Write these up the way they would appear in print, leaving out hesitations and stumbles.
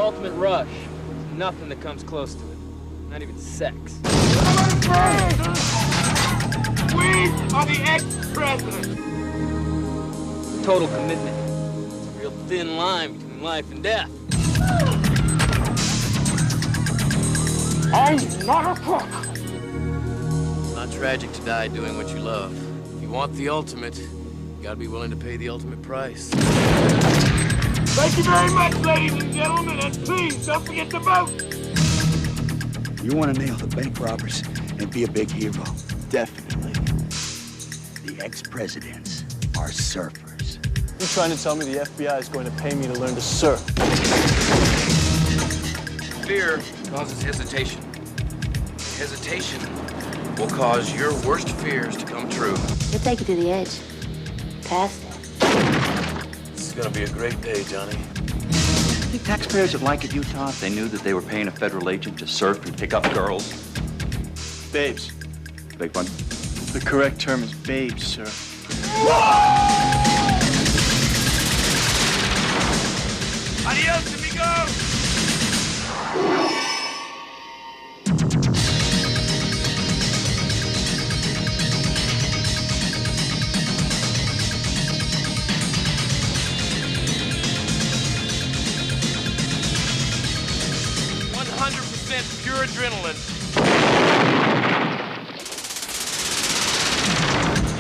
ultimate rush. There's nothing that comes close to it. Not even sex. We are the ex-president. Total commitment. It's a real thin line between life and death. I'm not a crook. It's not tragic to die doing what you love. If you want the ultimate, you gotta be willing to pay the ultimate price. Thank you very much, ladies and gentlemen, and please don't forget to vote. You want to nail the bank robbers and be a big hero? Definitely. The ex-presidents are surfers. You're trying to tell me the FBI is going to pay me to learn to surf? Fear causes hesitation. Hesitation will cause your worst fears to come true. We'll take you to the edge. Past it. This is gonna be a great day, Johnny. You think taxpayers would like it, Utah, if they knew that they were paying a federal agent to surf and pick up girls? Babes. Big one. The correct term is babes, sir. Adios, amigos. 100% pure adrenaline.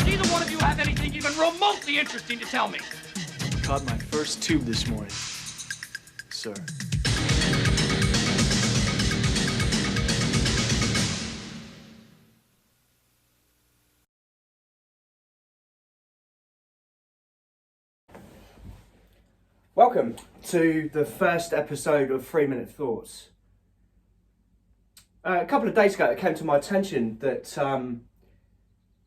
Neither one of you have anything even remotely interesting to tell me. Caught my first tube this morning, sir. Welcome to the first episode of 3 Minute Thoughts. A couple of days ago it came to my attention that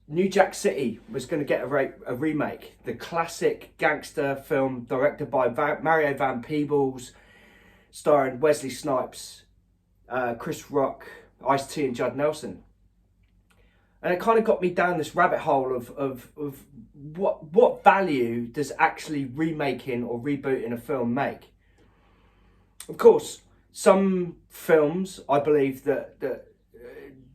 New Jack City was going to get a remake. The classic gangster film directed by Mario Van Peebles, starring Wesley Snipes, Chris Rock, Ice-T and Judd Nelson. And it kind of got me down this rabbit hole of what value does actually remaking or rebooting a film make? Of course, some films I believe that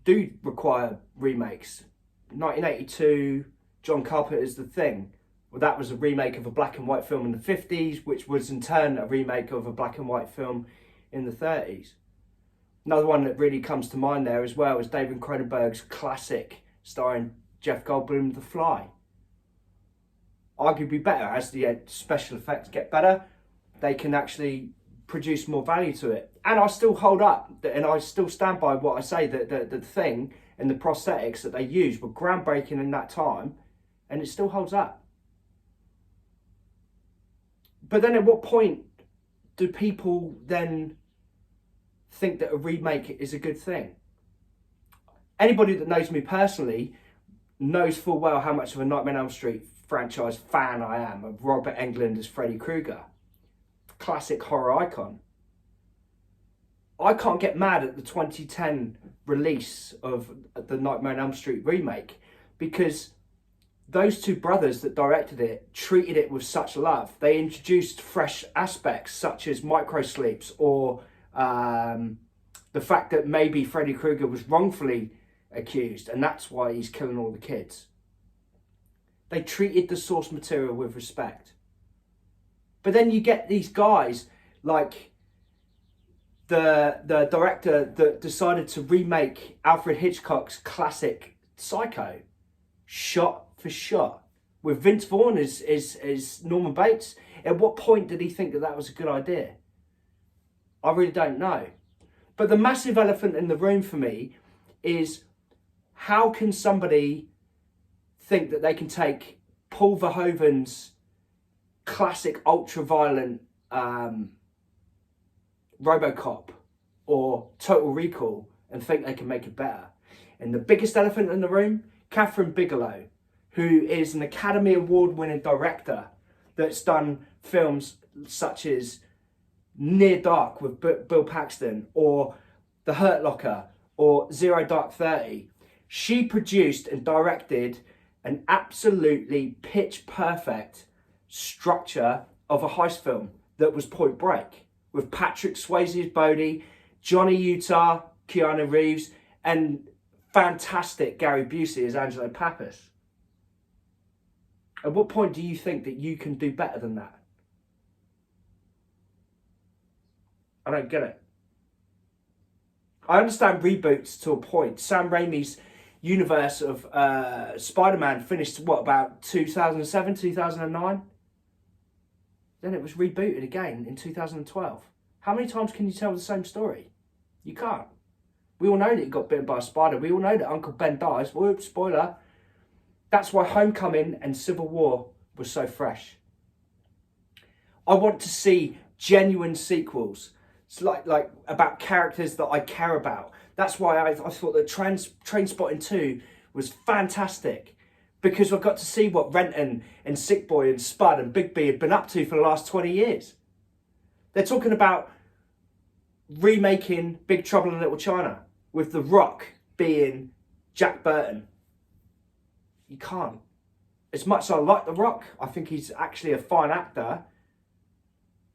do require remakes. 1982, John Carpenter's The Thing. Well, that was a remake of a black and white film in the 50s, which was in turn a remake of a black and white film in the 30s. Another one that really comes to mind there as well is David Cronenberg's classic starring Jeff Goldblum, The Fly. Arguably better, as the special effects get better, they can actually produce more value to it. And I still hold up, and I still stand by what I say, that the Thing and the prosthetics that they used were groundbreaking in that time, and it still holds up. But then at what point do people then think that a remake is a good thing? Anybody that knows me personally knows full well how much of a Nightmare on Elm Street franchise fan I am, of Robert Englund as Freddy Krueger. Classic horror icon. I can't get mad at the 2010 release of the Nightmare on Elm Street remake, because those two brothers that directed it treated it with such love. They introduced fresh aspects such as microsleeps, or the fact that maybe Freddy Krueger was wrongfully accused and that's why he's killing all the kids. They treated the source material with respect. But then you get these guys like the director that decided to remake Alfred Hitchcock's classic Psycho, shot for shot, with Vince Vaughn as Norman Bates. At what point did he think that was a good idea? I really don't know. But the massive elephant in the room for me is, how can somebody think that they can take Paul Verhoeven's classic ultra-violent RoboCop or Total Recall and think they can make it better? And the biggest elephant in the room, Kathryn Bigelow, who is an Academy Award-winning director that's done films such as Near Dark with Bill Paxton, or The Hurt Locker, or Zero Dark 30. She produced and directed an absolutely pitch perfect structure of a heist film that was Point Break, with Patrick Swayze as Bodhi, Johnny Utah, Keanu Reeves, and fantastic Gary Busey as Angelo Pappas. At what point do you think that you can do better than that? I don't get it. I understand reboots to a point. Sam Raimi's universe of Spider-Man finished, what, about 2007, 2009? Then it was rebooted again in 2012. How many times can you tell the same story? You can't. We all know that he got bitten by a spider. We all know that Uncle Ben dies. Whoops, spoiler. That's why Homecoming and Civil War was so fresh. I want to see genuine sequels. It's like about characters that I care about. That's why I thought that Trainspotting 2 was fantastic. Because I got to see what Renton and Sick Boy and Spud and Big B had been up to for the last 20 years. They're talking about remaking Big Trouble in Little China with The Rock being Jack Burton. You can't. As much as I like The Rock, I think he's actually a fine actor.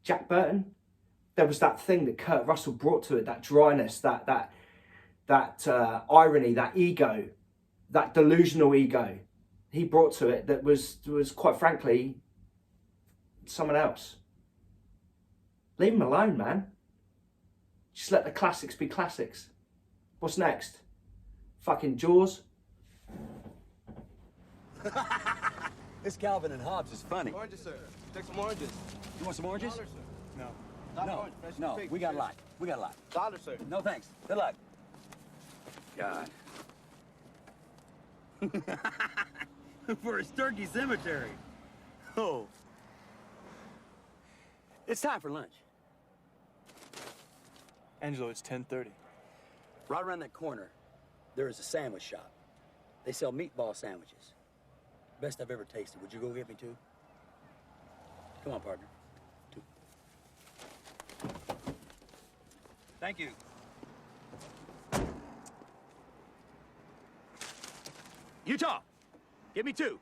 Jack Burton, there was that thing that Kurt Russell brought to it, that dryness, that irony, that ego, that delusional ego he brought to it that was quite frankly someone else. Leave him alone, man. Just let the classics be classics. What's next? Fucking Jaws? This Calvin and Hobbes is funny. Oranges, sir. Take some oranges. You want some oranges? $1, sir. No. No, Orange, fresh no, pig, we got a sir. lot. We got a lot. $1, sir. No thanks. Good luck. God. For a turkey cemetery. Oh. It's time for lunch. Angelo, it's 10:30. Right around that corner, there is a sandwich shop. They sell meatball sandwiches. Best I've ever tasted. Would you go get me two? Come on, partner. Two. Thank you. Utah, get me two.